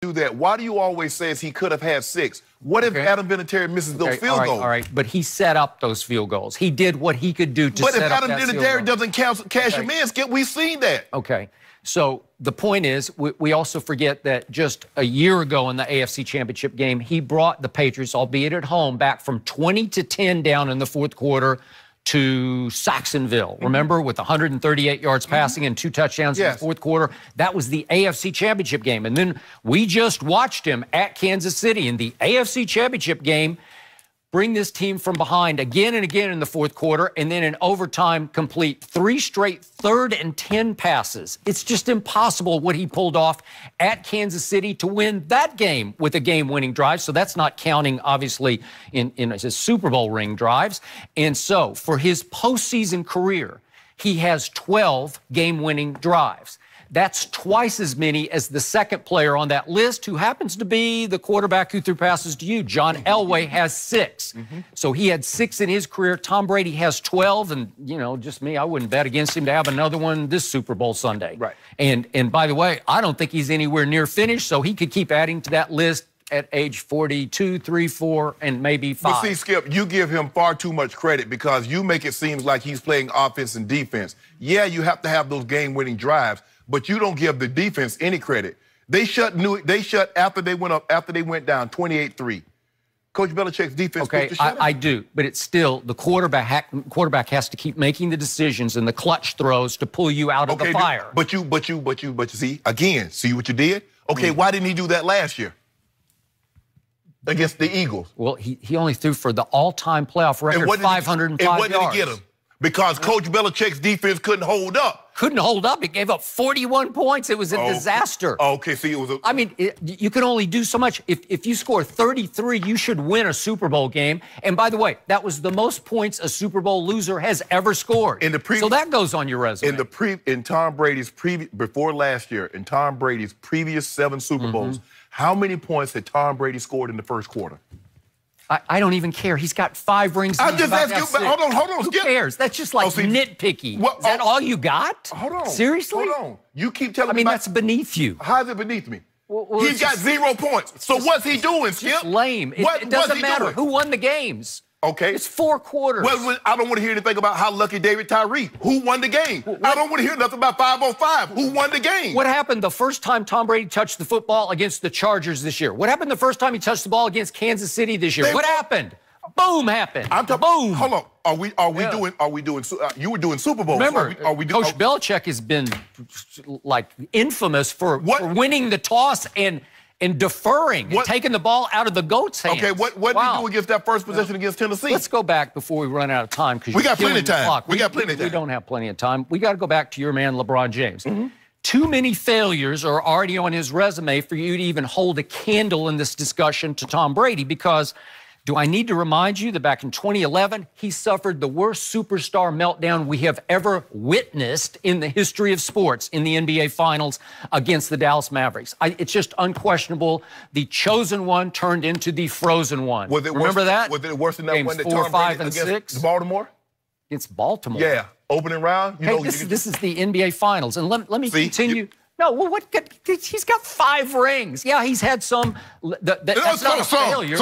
do that. Why do you always say he could have had 6? What if Adam Vinatieri misses those field goals? All right, but he set up those field goals. He did what he could do to set up that field goal. But if Adam Vinatieri doesn't cash him in, Skip, we've seen that. Okay. So the point is, we also forget that just a year ago in the AFC Championship game, he brought the Patriots, albeit at home, back from 20-10 down in the fourth quarter to Saxonville, remember, with 138 yards passing and 2 touchdowns in the fourth quarter. That was the AFC Championship game. And then we just watched him at Kansas City in the AFC Championship game bring this team from behind again and again in the fourth quarter, and then in overtime complete 3 straight 3rd and 10 passes. It's just impossible what he pulled off at Kansas City to win that game with a game-winning drive. So that's not counting, obviously, in his Super Bowl ring drives. And so for his postseason career, he has 12 game-winning drives. That's twice as many as the second player on that list, who happens to be the quarterback who threw passes to you. John Elway has 6. So he had 6 in his career. Tom Brady has 12. And, you know, just me, I wouldn't bet against him to have another one this Super Bowl Sunday. Right. And by the way, I don't think he's anywhere near finished, so he could keep adding to that list at age 42, 3, 4, and maybe 5. But see, Skip, you give him far too much credit because you make it seem like he's playing offense and defense. Yeah, you have to have those game-winning drives, but you don't give the defense any credit. They shut after they went down 28-3. Coach Belichick's defense. Okay, I do, but it's still the quarterback has to keep making the decisions and the clutch throws to pull you out of the fire. But you see again. See what you did? Okay, why didn't he do that last year against the Eagles? Well, he only threw for the all-time playoff record, 505 yards. And what did he get him? Because Coach Belichick's defense couldn't hold up. Couldn't hold up. It gave up 41 points. It was a disaster. Okay, see, it was a... I mean, you can only do so much. If you score 33, you should win a Super Bowl game. And by the way, that was the most points a Super Bowl loser has ever scored. So that goes on your resume. In Tom Brady's before last year, in Tom Brady's previous 7 Super Bowls, how many points had Tom Brady scored in the first quarter? I don't even care. He's got 5 rings. I'm just asking you. Hold on. Who cares? That's just like nitpicky. Is that all you got? Hold on. Seriously? Hold on. You keep telling me. I mean, that's beneath you. How is it beneath me? He's got 0 points. So what's he doing, Skip? It's lame. It doesn't matter who won the games. Okay. It's 4 quarters. Well, I don't want to hear anything about how lucky David Tyree. Who won the game? I don't want to hear nothing about 505. Who won the game? What happened the first time Tom Brady touched the football against the Chargers this year? What happened the first time he touched the ball against Kansas City this year? What happened? Boom happened. I'm talking. Boom. Hold on. Are we doing? You were doing Super Bowls. Remember, Coach Belichick has been like infamous for winning the toss and deferring and taking the ball out of the GOAT's hands. Okay, what did he do against that first possession against Tennessee? Let's go back before we run out of time, because we got plenty of time. We don't have plenty of time. We got to go back to your man, LeBron James. Too many failures are already on his resume for you to even hold a candle in this discussion to Tom Brady, because do I need to remind you that back in 2011, he suffered the worst superstar meltdown we have ever witnessed in the history of sports in the NBA Finals against the Dallas Mavericks? It's just unquestionable. The chosen one turned into the frozen one. Remember that? Was it worse than that one that 4, 5, and 6? Baltimore? Against Baltimore. Yeah. Opening round. This is the NBA Finals. And let me continue. No, well, he's got 5 rings. Yeah, he's had some. That's not a failure.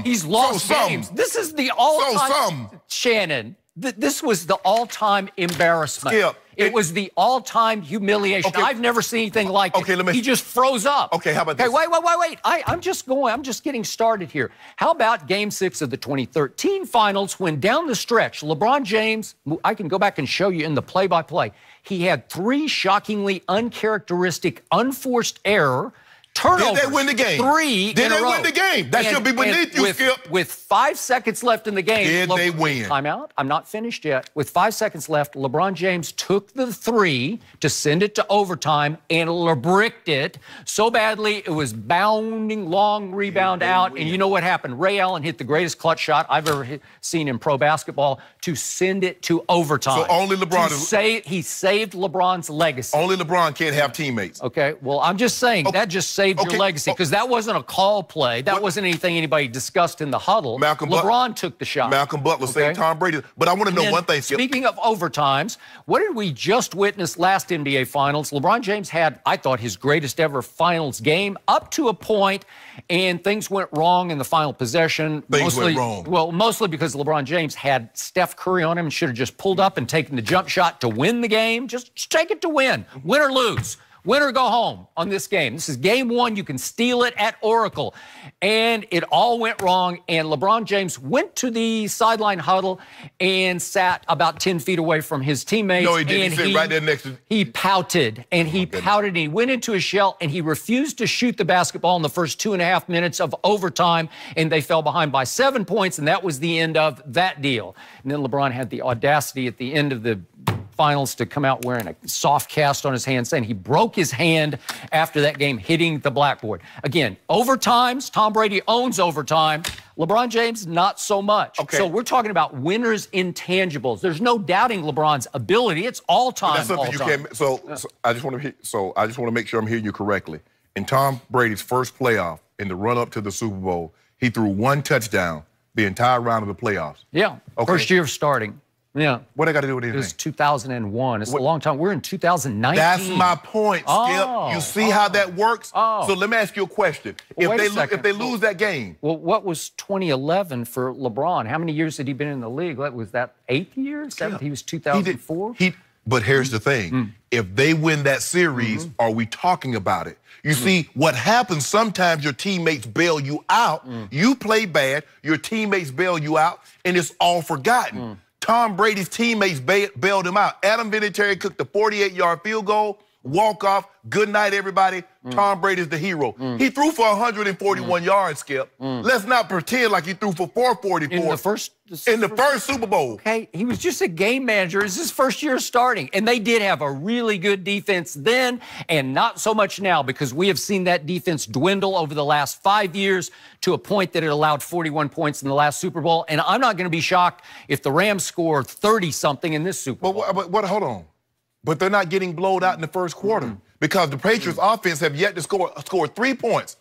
He's lost games. This is the all-time. Shannon, this was the all-time embarrassment. Skip. It was the all-time humiliation. Okay. I've never seen anything like it. He just froze up. Okay, how about this? Wait. I'm just getting started here. How about Game 6 of the 2013 Finals, when down the stretch, LeBron James, I can go back and show you in the play-by-play, he had 3 shockingly uncharacteristic, unforced error turnovers. Did they win the game? 3 Did in a they row. win the game? That should be beneath you, Skip. With 5 seconds left in the game. Did they win? Timeout. I'm not finished yet. With 5 seconds left, LeBron James took the 3 to send it to overtime and bricked it so badly it was bounding, long rebound out. And you know what happened? Ray Allen hit the greatest clutch shot I've ever seen in pro basketball to send it to overtime. So only LeBron he saved LeBron's legacy. Only LeBron can't have teammates. Okay, well, I'm just saying that just saved your legacy, because that wasn't a call play. That wasn't anything anybody discussed in the huddle. LeBron took the shot. Malcolm Butler saved Tom Brady. But I want to know one thing, Skip. Speaking of overtimes, what did we just witness last NBA Finals? LeBron James had, I thought, his greatest ever Finals game up to a point, and things went wrong in the final possession. Things went wrong. Well, mostly because LeBron James had Steph Curry on him and should have just pulled up and taken the jump shot to win the game. Just take it to win or lose. Win or go home on this game. This is game one. You can steal it at Oracle. And it all went wrong. And LeBron James went to the sideline huddle and sat about 10 feet away from his teammates. No, he didn't. He sat right there next to... He pouted. And he pouted. And he went into his shell. And he refused to shoot the basketball in the first 2.5 minutes of overtime. And they fell behind by 7 points. And that was the end of that deal. And then LeBron had the audacity at the end of the Finals to come out wearing a soft cast on his hand, saying he broke his hand after that game hitting the blackboard. Again, overtimes, Tom Brady owns overtime. LeBron James, not so much. Okay. So we're talking about winners' intangibles. There's no doubting LeBron's ability. It's all time. That's something you can't. So I just want to make sure I'm hearing you correctly. In Tom Brady's first playoff, in the run-up to the Super Bowl, he threw 1 touchdown the entire round of the playoffs. Yeah. Okay. First year of starting. Yeah. What I got to do with anything? It was 2001. It's a long time. We're in 2019. That's my point, Skip. You see how that works? So let me ask you a question. Well, if they lose that game. Well, what was 2011 for LeBron? How many years had he been in the league? Was that 8th year? 7th? He was 2004? But here's the thing. If they win that series, are we talking about it? You see, what happens, sometimes your teammates bail you out. You play bad, your teammates bail you out, and it's all forgotten. Tom Brady's teammates bailed him out. Adam Vinatieri cooked a 48-yard field goal, walk-off, good night, everybody. Tom Brady's the hero. He threw for 141 yards, Skip. Let's not pretend like he threw for 444 in the first Super Bowl. Okay, he was just a game manager. It's his first year starting, and they did have a really good defense then, and not so much now, because we have seen that defense dwindle over the last 5 years to a point that it allowed 41 points in the last Super Bowl, and I'm not going to be shocked if the Rams score 30-something in this Super Bowl. But hold on. But they're not getting blowed out in the first quarter because the Patriots offense have yet to score 3 points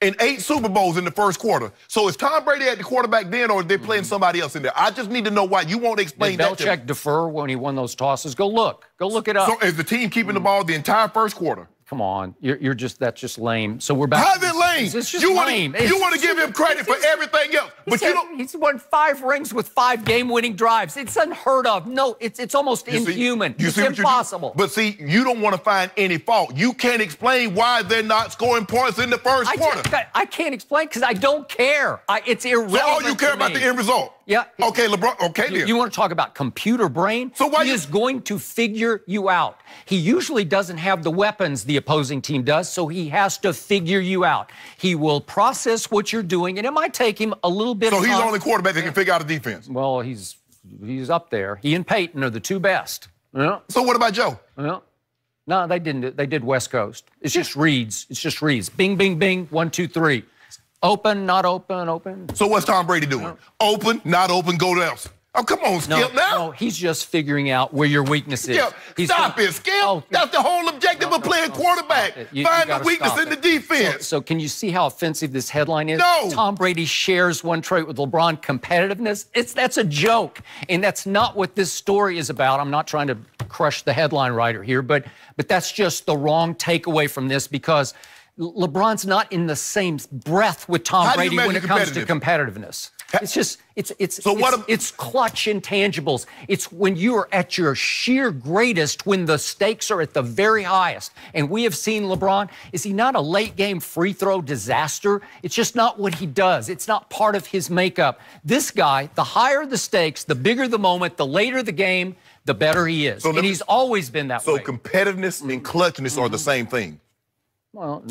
in 8 Super Bowls in the first quarter. So is Tom Brady at the quarterback then, or are they playing somebody else in there? I just need to know why. You won't explain that. Did Belichick defer when he won those tosses? Go look it up. So is the team keeping the ball the entire first quarter? Come on, that's just lame. So we're back. How's it lame? It's just lame. You want to give him credit for everything else, but you don't. He's won 5 rings with 5 game-winning drives. It's unheard of. No, it's almost inhuman. It's impossible. But see, you don't want to find any fault. You can't explain why they're not scoring points in the first quarter. I can't explain because I don't care. It's irrelevant. So all you care about the end result. Yeah. Okay, LeBron. Okay, then. You want to talk about computer brain? So why he is going to figure you out. He usually doesn't have the weapons the opposing team does, so he has to figure you out. He will process what you're doing, and it might take him a little bit of time. So he's the only quarterback that can figure out a defense. Well, he's up there. He and Peyton are the 2 best. Yeah. So what about Joe? Yeah. No, they didn't. They did West Coast. It's just reads. It's just reads. Bing, bing, bing. 1, 2, 3. Open, not open, open. So what's Tom Brady doing? No. Open, not open, go to else. Oh, come on, Skip, now. No, he's just figuring out where your weakness is. Stop it, Skip. That's the whole objective of playing quarterback. Find the weakness in the defense. So can you see how offensive this headline is? No. Tom Brady shares one trait with LeBron, competitiveness. That's a joke, and that's not what this story is about. I'm not trying to crush the headline writer here, but that's just the wrong takeaway from this, because LeBron's not in the same breath with Tom Brady when it comes to competitiveness. It's just, it's clutch intangibles. It's when you are at your sheer greatest, when the stakes are at the very highest. And we have seen LeBron, is he not a late game free throw disaster? It's just not what he does. It's not part of his makeup. This guy, the higher the stakes, the bigger the moment, the later the game, the better he is. And he's always been that way. So competitiveness and clutchness are the same thing. Well,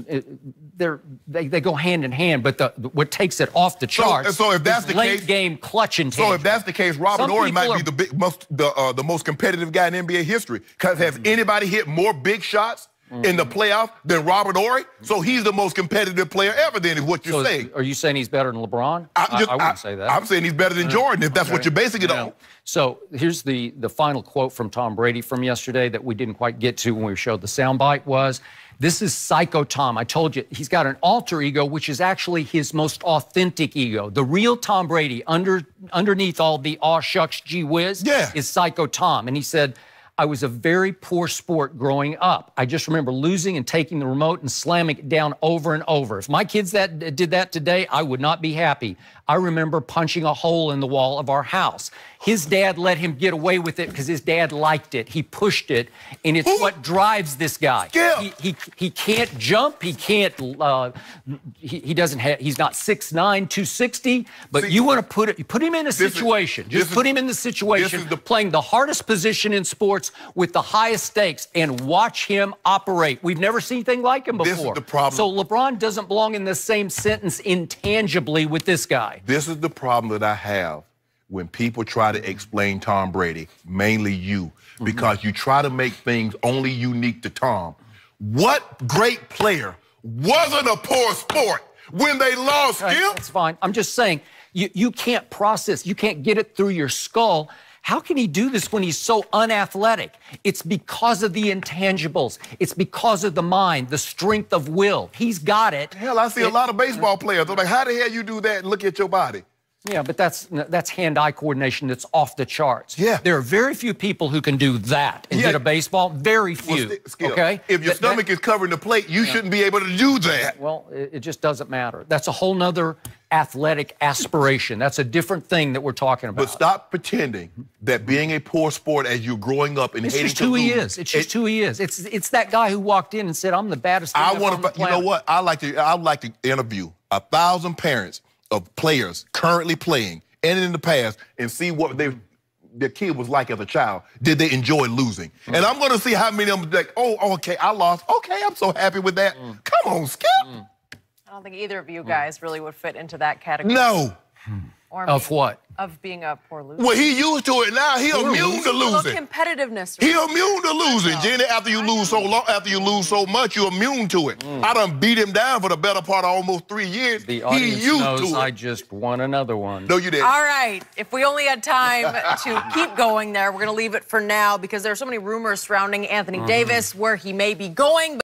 they go hand in hand, but what takes it off the charts so if that's is the late case, game clutch intangibles. So if that's the case, Robert Horry might be the most competitive guy in NBA history. Because has anybody hit more big shots in the playoff than Robert Horry? So he's the most competitive player ever, then, is what you're saying. Are you saying he's better than LeBron? I wouldn't say that. I'm saying he's better than Jordan, if that's what you're basing it on. So here's the final quote from Tom Brady from yesterday that we didn't quite get to when we showed the soundbite was, This is Psycho Tom. I told you, he's got an alter ego, which is actually his most authentic ego. The real Tom Brady, underneath all the aw shucks gee whiz, is Psycho Tom. And he said, I was a very poor sport growing up. I just remember losing and taking the remote and slamming it down over and over. If my kids did that today, I would not be happy. I remember punching a hole in the wall of our house. His dad let him get away with it because his dad liked it. He pushed it, and it's what drives this guy. He can't jump. He can't. He doesn't have. He's not 6'9", 260. But you want to put him in a situation. Just put him in the situation playing the hardest position in sports with the highest stakes, and watch him operate. We've never seen anything like him before. This is the problem. So LeBron doesn't belong in the same sentence intangibly with this guy. This is the problem that I have when people try to explain Tom Brady, mainly you, because you try to make things only unique to Tom. What great player wasn't a poor sport when they lost him? That's fine. I'm just saying, you can't process, you can't get it through your skull. How can he do this when he's so unathletic? It's because of the intangibles. It's because of the mind, the strength of will. He's got it. Hell, I see a lot of baseball players. I'm like, how the hell you do that and look at your body? Yeah, but that's hand-eye coordination that's off the charts. Yeah. There are very few people who can do that and hit a baseball. Very few, okay? If your stomach is covering the plate, you shouldn't be able to do that. Well, it just doesn't matter. That's a whole nother athletic aspiration. That's a different thing that we're talking about. But stop pretending that being a poor sport as you're growing up and hating to lose. It's just who he is. It's that guy who walked in and said, I'm the baddest thing on the planet. You know what? I'd like to interview 1,000 parents of players currently playing and in the past and see what their kid was like as a child. Did they enjoy losing? And I'm going to see how many of them like, oh, okay, I lost. Okay, I'm so happy with that. Come on, Skip. I don't think either of you guys really would fit into that category. No. Or of what? Of being a poor loser. Well, he used to it now. He immune to losing. Competitiveness. He immune to losing, Jenny. After you lose so long, after you lose so much, you're immune to it. I done beat him down for the better part of almost 3 years. The audience he used knows to it. I just won another one. No, you didn't. All right. If we only had time to keep going there, we're going to leave it for now because there are so many rumors surrounding Anthony Davis, where he may be going.